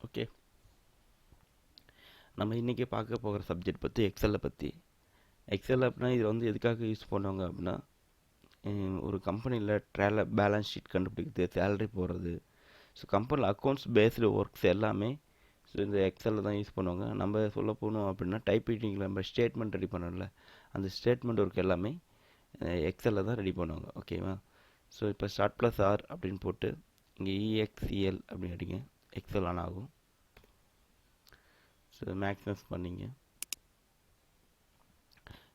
Okay, நம்ம இன்றைக்கி பார்க்க போகிற சப்ஜெக்ட் பற்றி எக்ஸலை பற்றி. எக்ஸல் அப்படின்னா இது வந்து எதுக்காக யூஸ் பண்ணுவாங்க அப்படின்னா, ஒரு கம்பெனியில் பேலன்ஸ் ஷீட் கண்டுபிடிக்கிறது, சேலரி போடுறது, ஸோ கம்பெனியில் அக்கௌண்ட்ஸ் பேஸ்டு ஒர்க்ஸ் எல்லாமே ஸோ இந்த எக்ஸலில் தான் யூஸ் பண்ணுவாங்க. நம்ம சொல்ல போகணும் அப்படின்னா டைப்ரைட்டிங்கில் நம்ம ஸ்டேட்மெண்ட் ரெடி பண்ணல, அந்த ஸ்டேட்மெண்ட் ஒர்க் எல்லாமே எக்ஸலில் தான் ரெடி பண்ணுவாங்க. ஓகேவா? ஸோ இப்போ ஸ்டார்ட் ப்ளஸ் ஆர் அப்படின்னு போட்டு இங்கே இஎக்ஸ்இஎல் அப்படின்னு அடிங்க, எக்ஸல் ஆன் ஆகும். ஸோ மேக்ஸிமஸ் பண்ணிங்க.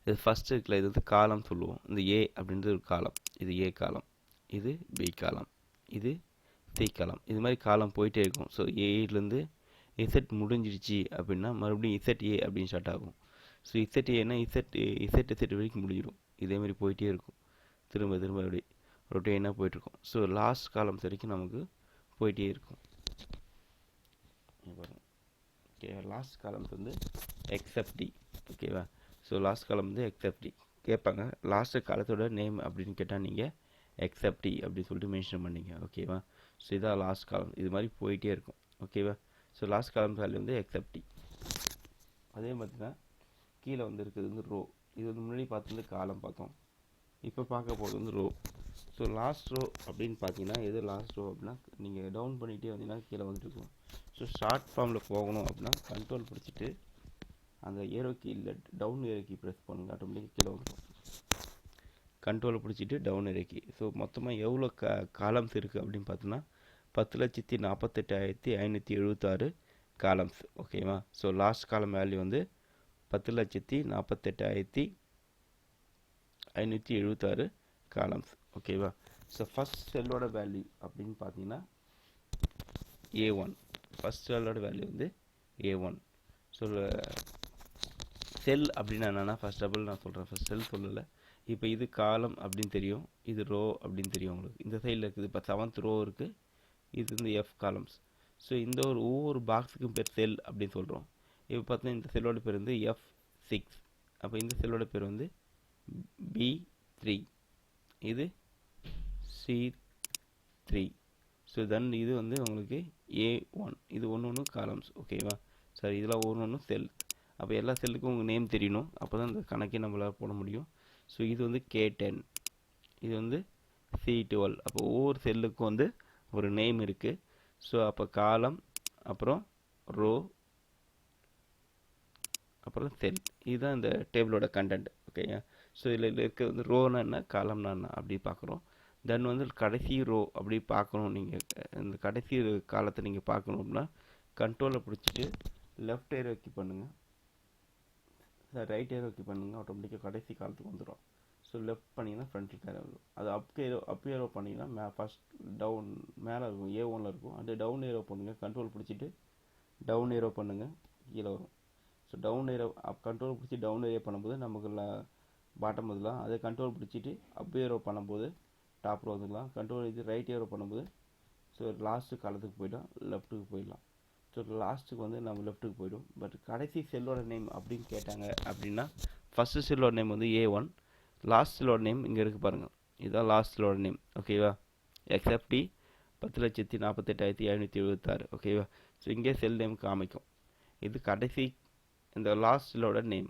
இது ஃபஸ்ட்டு இருக்குல்ல, இது வந்து காலம் சொல்லுவோம். இந்த ஏ அப்படின்றது ஒரு காலம், இது ஏ காலம், இது பி காலம், இது சி காலம். இது மாதிரி காலம் போயிட்டே இருக்கும். ஸோ ஏலேருந்து இசட் முடிஞ்சிடுச்சு அப்படின்னா மறுபடியும் இசட் ஏ அப்படின்னு ஸ்டார்ட் ஆகும். ஸோ இசட் ஏன்னா இசட் வரைக்கும் முடிஞ்சிடும். இதேமாதிரி போயிட்டே இருக்கும், திரும்ப திரும்ப அப்படி ரொட்டேனாக போயிட்டுருக்கும். ஸோ லாஸ்ட் காலம்ஸ் வரைக்கும் நமக்கு போயிட்டே இருக்கும். ஓகே, லாஸ்ட் காலம்ஸ் வந்து எக்ஸப்டி. ஓகேவா? ஸோ லாஸ்ட் காலம் வந்து எக்ஸப்டி கேட்பாங்க. லாஸ்ட்டு காலத்தோட நேம் அப்படின்னு கேட்டால் நீங்கள் எக்ஸப்டி அப்படின்னு சொல்லிட்டு மென்ஷன் பண்ணிங்க. ஓகேவா? ஸோ இதான் லாஸ்ட் காலம். இது மாதிரி போயிட்டே இருக்கும். ஓகேவா? ஸோ லாஸ்ட் காலம் வேல்யூ வந்து எக்ஸப்டி. அதே மாதிரி தான் கீழே வந்து இருக்குது வந்து ரோ. இது வந்து முன்னாடி பார்த்தது காலம் பார்த்தோம், இப்போ பார்க்க போகிறது வந்து ரோ. ஸோ லாஸ்ட் ரோ அப்படின்னு பார்த்தீங்கன்னா எது லாஸ்ட் ரோ அப்படின்னா, நீங்கள் டவுன் பண்ணிகிட்டே வந்தீங்கன்னா கீழே வந்துட்டு இருக்கும். ஸோ ஷார்ட் ஃபார்மில் போகணும் அப்படின்னா கண்ட்ரோல் பிடிச்சிட்டு அந்த ஏரோ கீ இல்லை டவுன் ஏரோ கீ ப்ரெஸ் பண்ணுங்கள், ஆட்டோமேட்டிக்காக கீழே வந்துடும். கண்ட்ரோலை பிடிச்சிட்டு டவுன் ஏரோ கீ. ஸோ மொத்தமாக எவ்வளோ காலம்ஸ் இருக்குது அப்படின்னு பார்த்தோன்னா 10,48,576 காலம்ஸ். ஓகேவா? ஸோ லாஸ்ட் காலம் வேல்யூ வந்து 10,48,576 காலம்ஸ். ஓகேவா? ஸோ ஃபஸ்ட் செல்லோட வேல்யூ அப்படின்னு பார்த்தீங்கன்னா A1. ஃபஸ்ட் செல்லோட வேல்யூ வந்து A1. ஸோ செல் அப்படின்னா என்னென்னா, ஃபஸ்ட் டபுள் நான் சொல்கிறேன், ஃபஸ்ட் செல் சொல்லலை. இப்போ இது காலம் அப்படின்னு தெரியும், இது ரோ அப்படின்னு தெரியும் உங்களுக்கு. இந்த சைடில் இருக்குது, இப்போ 7th ரோ இருக்குது, இது வந்து எஃப் காலம்ஸ். ஸோ இந்த ஒவ்வொரு பாக்ஸுக்கும் பேர் செல் அப்படின்னு சொல்கிறோம். இப்போ பார்த்தீங்கன்னா இந்த செல்லோட பேர் வந்து F6. அப்போ இந்த செல்லோட பேர் வந்து B3, இது C3. ஸோ தென் இது வந்து உங்களுக்கு A1. இது ஒன்று காலம்ஸ். ஓகேவா? சரி, இதெல்லாம் ஒன்று செல். அப்போ எல்லா செல்லுக்கும் உங்கள் நேம் தெரியணும், அப்போ தான் இந்த கணக்கே நம்மளால் போட முடியும். ஸோ இது வந்து K10, இது வந்து C12. அப்போ ஒவ்வொரு செல்லுக்கும் வந்து ஒரு நேம் இருக்குது. ஸோ அப்போ காலம், அப்புறம் ரோ, அப்புறம் செல். இதுதான் இந்த டேபிளோட கண்டென்ட். ஓகேங்க? ஸோ இதில் இருக்கிறது வந்து ரோனா என்ன, காலம்னா என்ன அப்படி பார்க்குறோம். தென் வந்து கடைசி ரோ அப்படி பார்க்கணும். நீங்கள் இந்த கடைசி காலத்தை நீங்கள் பார்க்கணும் அப்படின்னா கண்ட்ரோலை பிடிச்சிட்டு லெஃப்ட் ஏரோ கீ பண்ணுங்கள், ரைட் ஏரோ கீ பண்ணுங்கள், ஆட்டோமேட்டிக்காக கடைசி காலத்துக்கு வந்துடும். ஸோ லெஃப்ட் பண்ணிங்கன்னா ஃப்ரண்ட்டில் கேரோ வரும். அது அப் ஏரோ பண்ணிங்கன்னா ஃபஸ்ட் டவுன் மேலே இருக்கும், A1 இருக்கும். அது டவுன் ஏரோ பண்ணுங்கள், கண்ட்ரோல் பிடிச்சிட்டு டவுன் ஏரோ பண்ணுங்கள், கீழே வரும். ஸோ டவுன் ஏரோ கண்ட்ரோல் பிடிச்சி டவுன் ஏரோ பண்ணும்போது நமக்கு பாட்டம் வந்துடலாம். அதே கண்ட்ரோல் பிடிச்சிட்டு அப் ஏரோ பண்ணும்போது டாப் ரோ வந்துடலாம். கண்ட்ரோல் இது ரைட் ஏரோ பண்ணும்போது ஸோ லாஸ்ட்டு காலத்துக்கு போய்டும், லெஃப்ட்டுக்கு போயிடலாம். ஸோ லாஸ்ட்டுக்கு வந்து நம்ம லெஃப்ட்டுக்கு போய்டும். பட் கடைசி செல்லோட நேம் அப்படின்னு கேட்டாங்க அப்படின்னா ஃபஸ்ட்டு செல்லோட நேம் வந்து A1, லாஸ்ட் செல்லோட நேம் இங்கே இருக்குது பாருங்கள், இதுதான் லாஸ்ட் செல்லோட நேம். ஓகேவா? எக்ஸப்டி 10,48,576. ஓகேவா? ஸோ இங்கே செல் நேம் காமிக்கும், இது கடைசி இந்த லாஸ்ட் செல்லோட நேம்.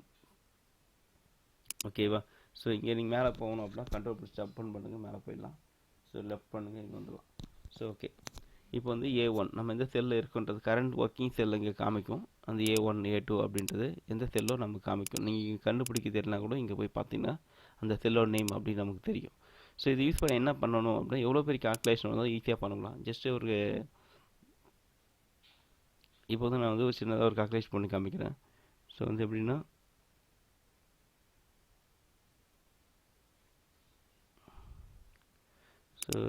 ஓகேவா? ஸோ இங்கே நீங்கள் மேலே போகணும் அப்படின்னா கண்ட்ரோல் பிடிச்சி ஜம்ப் பண்ணுங்கள், மேலே போயிடலாம். ஸோ லெஃப்ட் பண்ணுங்கள், இங்கே வந்துடலாம். ஸோ ஓகே, இப்போ வந்து A1 நம்ம எந்த செல்லில் இருக்குன்றது கரண்ட் ஒர்க்கிங் செல் இங்கே காமிக்கும். அந்த A1 A2 அப்படின்றது எந்த செல்லோ நமக்கு காமிக்கும். நீங்கள் கண்டுபிடிக்க தெரியலனா கூட இங்கே போய் பார்த்தீங்கன்னா அந்த செல்லோட நேம் அப்படின்னு நமக்கு தெரியும். ஸோ இது யூஸ் பண்ண என்ன பண்ணணும் அப்படின்னா, எவ்வளோ பெரிய கால்குலேஷன் வந்தாலும் ஈஸியாக பண்ணலாம். ஜஸ்ட்டு ஒரு இப்போ வந்து நான் வந்து ஒரு சின்னதாக ஒரு கால்குலேஷன் பண்ணி காமிக்கிறேன். ஸோ வந்து எப்படின்னா, ஸோ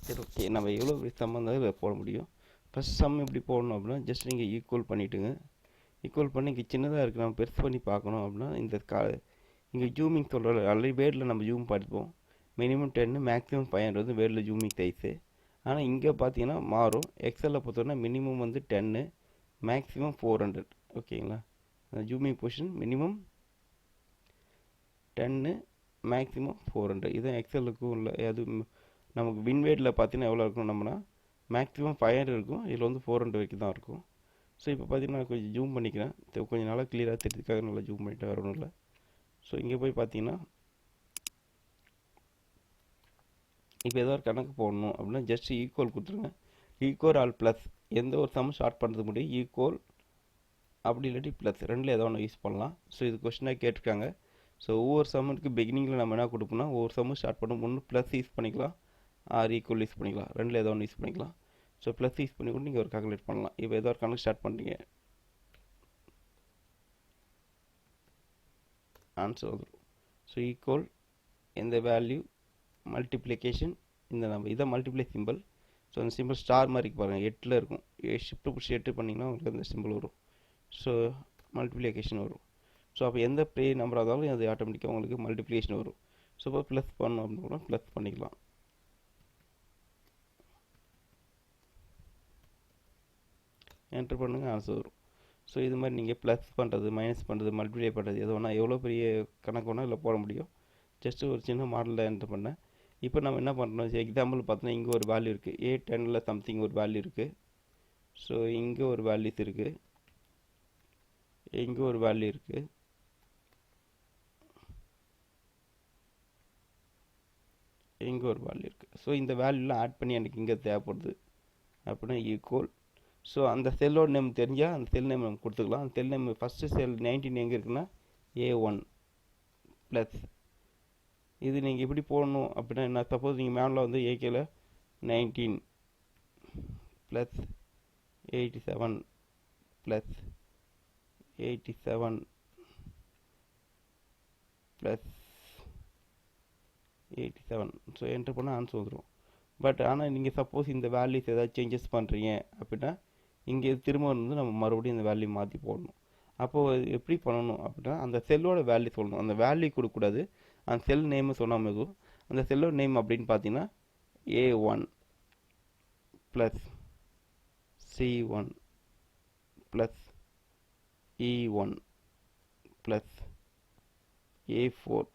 சரி, ஓகே, நம்ம எவ்வளோ சம் இருந்தாலும் போட முடியும். ஃபஸ்ட் சம் எப்படி போடணும் அப்படின்னா, ஜஸ்ட் நீங்கள் ஈக்குவல் பண்ணிவிட்டுங்க. ஈக்குவல் பண்ணி இங்கே சின்னதாக இருக்குது, நம்ம பெருசு பண்ணி பார்க்கணும் அப்படின்னா இந்த இங்கே ஜூமிங் சொல்கிற ஆல்ரெடி வேர்டில் நம்ம ஜூம் பார்த்துப்போம். மினிமம் 10, மேக்ஸிமம் 500 வந்து வேர்டில் ஜூமிங் சைஸு. ஆனால் இங்கே பார்த்தீங்கன்னா மாறும். எக்ஸலில் பார்த்தோன்னா மினிமம் வந்து 10, மேக்ஸிமம் 400. ஓகேங்களா? அந்த ஜூமிங் பொசிஷன் மினிமம் 10 மேக்ஸிமம் 400. இதுதான் எக்ஸலுக்கும் உள்ள அது நமக்கு வின்வேடில் பார்த்தீங்கன்னா எவ்வளோ இருக்கும் நம்மனா மேக்ஸிமம் 500 இருக்கும், இதில் வந்து 400 வரைக்கும் தான் இருக்கும். ஸோ இப்போ பார்த்தீங்கன்னா நான் கொஞ்சம் ஜூம் பண்ணிக்கிறேன், கொஞ்சம் நல்லா கிளியராக தெரிஞ்சதுக்காக நல்லா ஜூம் பண்ணிட்டு வேறு ஒன்றும் இல்லை. ஸோ இங்கே போய் பார்த்தீங்கன்னா இப்போ ஏதோ ஒரு கணக்கு போடணும் அப்படின்னா ஜஸ்ட் ஈக்குவல் கொடுத்துருங்க. ஈக்குவல் ஆல் ப்ளஸ் எந்த ஒரு சம் ஷார்ட் பண்ணுறது முடியும், ஈக்குவல் அப்படி இல்லாட்டி ப்ளஸ் ரெண்டில் ஏதோ ஒன்று யூஸ் பண்ணலாம். ஸோ இது கொஸ்டினாக கேட்டிருக்காங்க. ஸோ ஒவ்வொரு சம்முக்கு பிகினிங்கில் நம்ம என்ன கொடுப்போம்னா ஒவ்வொரு சம்மும் ஸ்டார்ட் பண்ணும் ஒன்று ப்ளஸ் யூஸ் பண்ணிக்கலாம், ஆர் ஈக்குவல் யூஸ் பண்ணிக்கலாம், ரெண்டில் ஏதோ ஒன்று யூஸ் பண்ணிக்கலாம். ஸோ ப்ளஸ் யூஸ் பண்ணி கூட நீங்கள் ஒரு கால்குலேட் பண்ணலாம். இப்போ ஏதோ ஒரு கணக்கு ஸ்டார்ட் பண்ணுறீங்க, ஆன்சர் வந்துடும். ஸோ ஈக்குவல் இந்த வேல்யூ மல்டிப்ளிகேஷன் இந்த நம்ம இதை மல்டிப்ளை சிம்பிள். ஸோ அந்த சிம்பிள் ஸ்டார் மாதிரி பாருங்கள் 8ல் இருக்கும், ஷிஃப்ட் பிடிச்சி 8 பண்ணிங்கன்னா உங்களுக்கு அந்த சிம்பிள் வரும். ஸோ மல்டிப்ளிகேஷன் வரும். ஸோ அப்போ எந்த ப்ரே நம்பர் ஆனாலும் அது ஆட்டோமேட்டிக்காக உங்களுக்கு மல்டிப்ளிகேஷன் வரும். ஸோ இப்போ ப்ளஸ் பண்ணணும் அப்படின்னு கூட ப்ளஸ் பண்ணிக்கலாம். என்ட்ரு பண்ணுங்கள், ஆன்சர் வரும். ஸோ இது மாதிரி நீங்கள் ப்ளஸ் பண்ணுறது, மைனஸ் பண்ணுறது, மல்டிப்ளை பண்ணுறது எது வேணால் எவ்வளோ பெரிய கணக்கு வேணால் இதில் போட முடியும். ஜஸ்ட்டு ஒரு சின்ன மாடலில் என்ட்ரு பண்ணேன். இப்போ நம்ம என்ன பண்ணுறோம், எக்ஸாம்பிள் பார்த்தோன்னா இங்கே ஒரு வேல்யூ இருக்குது, A10ல் சம்திங் ஒரு வேல்யூ இருக்குது. ஸோ இங்கே ஒரு வேல்யூஸ் இருக்குது, இங்கே ஒரு வேல்யூ இருக்குது, இங்கே ஒரு வேல்யூ இருக்குது. ஸோ இந்த வேல்யூலாம் ஆட் பண்ணி எனக்கு இங்கே தேவைப்படுது அப்படின்னா ஈக்குவல். ஸோ அந்த செல்லோட நேம் தெரிஞ்சால் அந்த செல் நேம் நம்ம கொடுத்துக்கலாம். அந்த செல் நேம் ஃபஸ்ட்டு செல் 19 எங்கே இருக்குன்னா A1 ப்ளஸ் இது நீங்கள் எப்படி போடணும் அப்படின்னா என்ன, சப்போஸ் நீங்கள் மேனில் வந்து ஏகேல 19 plus 87 plus 87 plus 87 so enter பண்ணால் ஆன்சர் வந்துடும். பட் ஆனால் நீங்கள் சப்போஸ் இந்த வேல்யூஸ் ஏதாவது சேஞ்சஸ் பண்ணுறீங்க அப்படின்னா இங்கே திரும்ப வந்து நம்ம மறுபடியும் இந்த வேல்யூ மாற்றி போடணும். அப்போது எப்படி பண்ணணும் அப்படின்னா அந்த செல்லோட வேல்யூ சொல்லணும், அந்த வேல்யூ கொடுக்கக்கூடாது, அந்த செல் நேமு சொன்னால் போதும். அந்த செல்லோட நேம் அப்படின்னு பார்த்தீங்கன்னா A1 plus C1 plus E1 plus A4.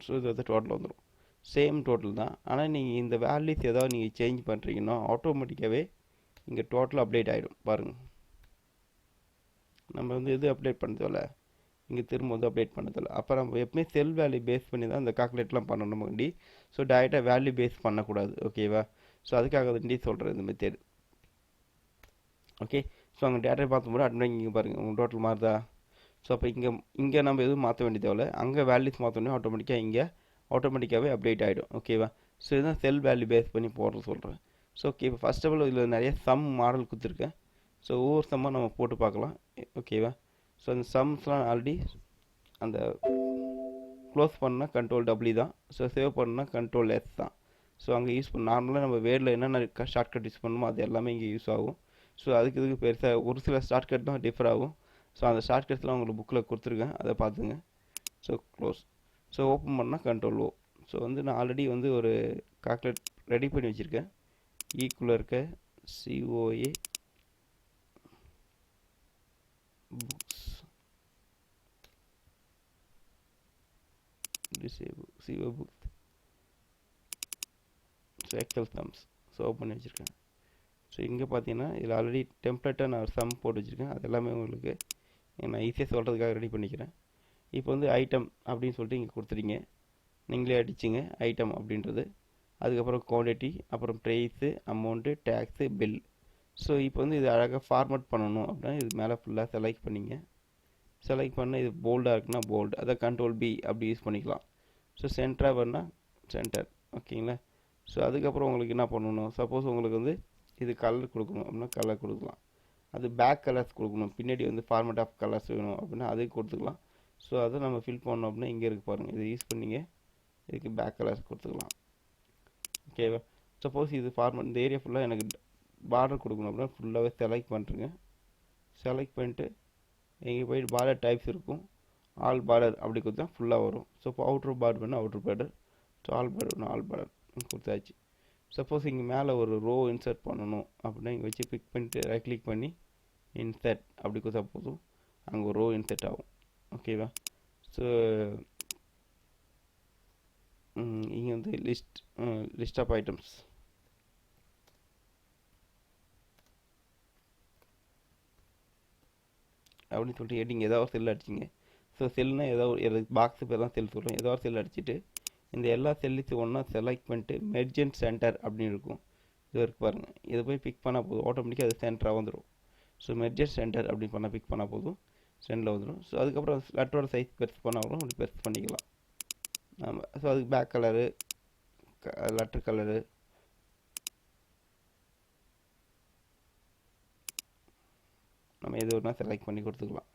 So இது வந்து டோட்டல் வந்துடும், சேம் டோட்டல் தான். ஆனால் நீங்கள் இந்த வேல்யூஸ் ஏதாவது நீங்கள் சேஞ்ச் பண்ணுறீங்கன்னா ஆட்டோமேட்டிக்காகவே இங்கே டோட்டல் அப்டேட் ஆகிடும். பாருங்கள், நம்ம வந்து எது அப்டேட் பண்ணதில்ல, இங்கே திரும்ப வந்து அப்டேட் பண்ணதில்லை. அப்போ நம்ம எப்பவுமே செல் வேல்யூ பேஸ் பண்ணி தான் இந்த கால்குலேட்லாம் பண்ணணும் வேண்டி. ஸோ டைரெக்டாக வேல்யூ பேஸ் பண்ணக்கூடாது, ஓகேவா? ஸோ அதுக்காக வேண்டி சொல்கிறேன் இந்த மெத்தேடு. ஓகே, ஸோ அங்கே டேட்டா பார்க்கும்போது அட்மிட் இங்கே பாருங்கள் உங்கள் டோட்டல் மாறுதா. ஸோ அப்போ இங்கே நம்ம எதுவும் மாற்ற வேண்டிய தேவையில்ல, அங்கே வேல்யூஸ் மாற்றோன்னே ஆட்டோமேட்டிக்காக இங்கே ஆட்டோமேட்டிக்காகவே அப்டேட் ஆகிடும், ஓகேவா? ஸோ இதுதான் செல் வேல்யூ பேஸ் பண்ணி போடுறது சொல்கிறேன். ஸோ ஓகே, இப்போ ஃபஸ்ட் ஆஃப் ஆல் இதில் நிறைய சம் மாடல் கொடுத்துருக்கேன். ஸோ ஒவ்வொரு சம்மாக நம்ம போட்டு பார்க்கலாம், ஓகேவா? ஸோ அந்த சம்ஸ்லாம் ஆல்ரெடி அந்த க்ளோஸ் பண்ணால் Ctrl+W தான், ஸோ சேவ் பண்ணால் Ctrl+S தான். ஸோ அங்கே யூஸ் பண்ண நார்மலாக நம்ம வேர்டில் என்னென்ன ஷார்ட்கட் யூஸ் பண்ணணுமோ அது எல்லாமே இங்கே யூஸ் ஆகும். ஸோ அதுக்கு இதுக்கு பெருசாக ஒரு சில ஷார்ட்கட் தான் டிஃபர் ஆகும். ஸோ அந்த ஷார்ட்கட்ஸ்லாம் உங்களுக்கு புக்கில் கொடுத்துருக்கேன், அதை பார்த்துங்க. So close. ஸோ ஓப்பன் பண்ணால் Ctrl+O. ஸோ வந்து நான் ஆல்ரெடி வந்து ஒரு கால்குலேட் ரெடி பண்ணி வச்சுருக்கேன். ஈக்குவலாக இருக்க COA books disable CO books. So excel sums. So open பண்ணி வச்சுருக்கேன். ஸோ இங்கே பார்த்தீங்கன்னா இதில் ஆல்ரெடி டெம்ப்ளேட்டாக நான் சம் போட்டு வச்சுருக்கேன், அது எல்லாமே உங்களுக்கு நான் ஈஸியாக சொல்கிறதுக்காக ரெடி பண்ணிக்கிறேன். இப்போ வந்து ஐட்டம் அப்படின்னு சொல்லிட்டு இங்கே கொடுத்துட்டீங்க, நீங்களே அடிச்சிங்க ஐட்டம் அப்படின்றது. அதுக்கப்புறம் குவான்டிட்டி, அப்புறம் price, amount, tax, bill. So இப்போ வந்து இது அழகாக ஃபார்மேட் பண்ணணும் அப்படின்னா இது மேலே ஃபுல்லாக செலக்ட் பண்ணிங்க. செலக்ட் பண்ணால் இது போல்டாக இருக்குன்னா போல்டு, அதை Ctrl+B அப்படி யூஸ் பண்ணிக்கலாம். ஸோ சென்டராக பண்ணால் சென்டர், ஓகேங்களா? ஸோ அதுக்கப்புறம் உங்களுக்கு என்ன பண்ணணும், சப்போஸ் உங்களுக்கு வந்து இது கலர் கொடுக்கணும் அப்படின்னா கலர் கொடுக்கலாம். அது பேக் கலர்ஸ் கொடுக்கணும், பின்னாடி வந்து ஃபார்மேட் ஆஃப் கலர்ஸ் வேணும் அப்படின்னா அதையும் கொடுத்துக்கலாம். ஸோ அதை நம்ம ஃபில் பண்ணோம் அப்படின்னா இங்கே இருக்கு பாருங்கள், இதை யூஸ் பண்ணிங்க இதுக்கு பேக் கலர்ஸ் கொடுத்துக்கலாம், ஓகேவா? சப்போஸ் இது ஃபார்மேட் இந்த ஏரியா ஃபுல்லாக எனக்கு பார்டர் கொடுக்கணும் அப்படின்னா ஃபுல்லாகவே செலக்ட் பண்ணுறேங்க. செலக்ட் பண்ணிட்டு இங்கே போய்ட்டு பார்டர் டைப்ஸ் இருக்கும், ஆல் பார்டர் அப்படி கொடுத்தா ஃபுல்லாக வரும். ஸோ இப்போ அவுட்ரு பார்டர் வேணால் அவுட்ரு பார்டர், ஸோ ஆல் பார்டர் வேணால் ஆல் பார்டர் கொடுத்தாச்சு. சப்போஸ் இங்கே மேலே ஒரு ரோ இன்சர்ட் பண்ணணும் அப்படின்னா இங்கே வச்சு பிக் பண்ணிட்டு ரைட் கிளிக் பண்ணி இன்சர்ட் அப்படி கொடுத்தா போதும், அங்கே ஒரு ரோ இன்சர்ட் ஆகும், ஓகேவா? ஸோ இங்கே வந்து லிஸ்ட் ஆஃப் ஐட்டம்ஸ் அப்படின்னு சொல்லிட்டு ஹெட்டிங் ஏதாவது ஒரு செல் அடிச்சிங்க. ஸோ செல்னால் ஏதாவது பாக்ஸு பேர் தான் செல் சொல்கிறோம். ஏதாவது ஒரு செல் அடிச்சுட்டு இந்த எல்லா செல்லையும் ஒன்றா செலக்ட் பண்ணிட்டு மெர்ஜ் அண்ட் சென்டர் அப்படின்னு இருக்கும். இது இருக்கு பாருங்கள். இதை போய் பிக் பண்ணால் போதும், ஆட்டோமேட்டிக்காக அது சென்டராக வந்துடும். ஸோ மெர்ஜ் அண்ட் சென்டர் அப்படின்னு பண்ணால் பிக் பண்ணால் போதும், சென்டரில் வந்துடும். ஸோ அதுக்கப்புறம் லெட்டரோட சைஸ் பெருசு பண்ணாலும் அப்படி பெருசு பண்ணிக்கலாம் நம்ம. ஸோ அதுக்கு பேக் கலரு, லெட்டர் கலரு, நம்ம எது ஒன்றா செலக்ட் பண்ணி கொடுத்துக்கலாம்.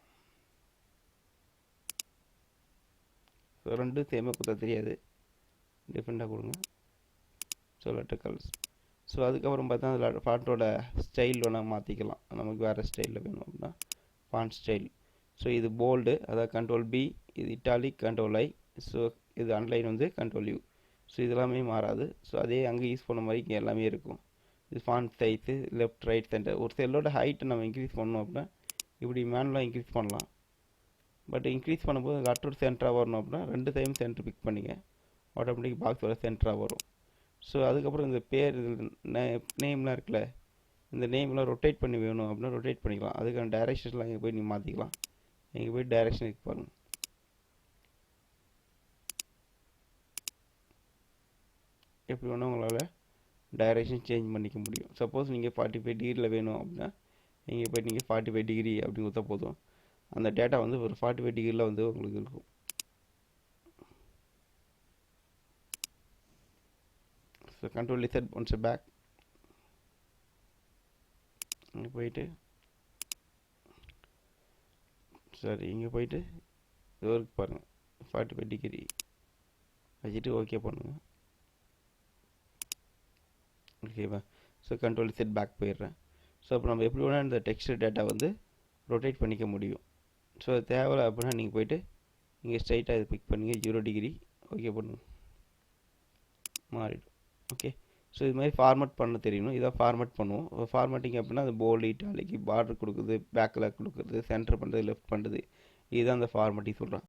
ஸோ ரெண்டும் சேமாக கொடுத்தா தெரியாது, டிஃப்ரெண்ட்டாக கொடுங்க. So letter colours. ஸோ அதுக்கப்புறம் பார்த்தா அதில் ஃபாண்ட்டோட ஸ்டைல் வேணால் மாற்றிக்கலாம். நமக்கு வேறு ஸ்டைலில் வேணும் அப்படின்னா ஃபாண்ட் ஸ்டைல். ஸோ இது போல்டு, அதாவது கண்ட்ரோல் பி. இது இட்டாலிக் கண்ட்ரோல் ஐ. ஸோ இது அன்லைன் வந்து கண்ட்ரோல் யூ. ஸோ இதெல்லாமே மாறாது. ஸோ அதே அங்கே யூஸ் பண்ண மாதிரி இங்கே எல்லாமே இருக்கும். இது font size, left right centre. ஒரு செல்லோட ஹைட்டை நம்ம இன்க்ரீஸ் பண்ணோம் அப்படின்னா இப்படி மேனுவலாக இன்க்ரீஸ் பண்ணலாம். பட் இன்க்ரீஸ் பண்ணும்போது லெட்டர் சென்டராக வரணும் அப்படின்னா 2 டைம் சென்டர் பிக் பண்ணிங்க, ஆட்டோமேட்டிக் பாக்ஸோட சென்டராக வரும். ஸோ அதுக்கப்புறம் இந்த பேர் நேம்லாம் இருக்குல்ல, இந்த நேம்லாம் ரொட்டேட் பண்ணி வேணும் அப்படின்னா ரொட்டேட் பண்ணிக்கலாம். அதுக்கான டைரெக்ஷன்ஸ்லாம் இங்கே போய் நீங்கள் மாற்றிக்கலாம். இங்கே போய் டைரெக்ஷன் இருக்கு பாருங்கள். எப்படி வேணால் உங்களால் டைரெக்ஷன் சேஞ்ச் பண்ணிக்க முடியும். சப்போஸ் நீங்கள் 45 டிகிரியில் வேணும் அப்படின்னா இங்கே போய்ட்டு நீங்கள் 45 டிகிரி அப்படி கொடுத்தா போதும், அந்த டேட்டா வந்து ஒரு 45 டிகிரியில் வந்து உங்களுக்கு இருக்கும். So control z once back. இங்கே போயிட்டு இங்கே போயிட்டு இது வரைக்கும் பாருங்கள், 45 டிகிரி வச்சுட்டு ஓகே பண்ணுங்கள். ஓகேவா? ஸோ கண்ட்ரோல் இசட் பேக் போயிடுறேன். ஸோ அப்போ நம்ம எப்படி வேணால் இந்த டெக்ஸ்ட் டேட்டா வந்து ரொட்டேட் பண்ணிக்க முடியும். ஸோ அது தேவை அப்படின்னா நீங்கள் போய்ட்டு இங்கே ஸ்ட்ரைட்டாக இது பிக் பண்ணுங்கள், 0 டிகிரி ஓகே பண்ணுங்க, மாறிடும். ஓகே. ஸோ இது மாதிரி ஃபார்மேட் பண்ண தெரியணும். இதான் ஃபார்மேட் பண்ணுவோம். ஃபார்மேட்டிங் அப்படின்னா அது போல்டு, இட்டாலிக்கு, பார்டர் கொடுக்குறது, பேக்கில் கொடுக்குறது, சென்டர் பண்ணுறது, லெஃப்ட் பண்ணுறது, இதுதான் அந்த ஃபார்மேட்டிங் சொல்கிறேன்.